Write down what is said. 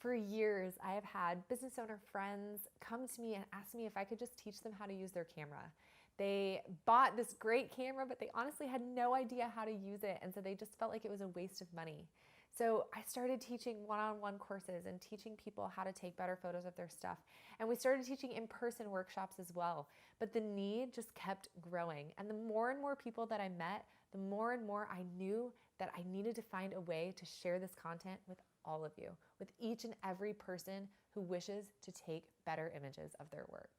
For years, I have had business owner friends come to me and ask me if I could just teach them how to use their camera. They bought this great camera, but they honestly had no idea how to use it. And so they just felt like it was a waste of money. So I started teaching one-on-one courses and teaching people how to take better photos of their stuff. And we started teaching in-person workshops as well. But the need just kept growing. And the more and more people that I met, the more and more I knew that I needed to find a way to share this content with all of you, with each and every person who wishes to take better images of their work.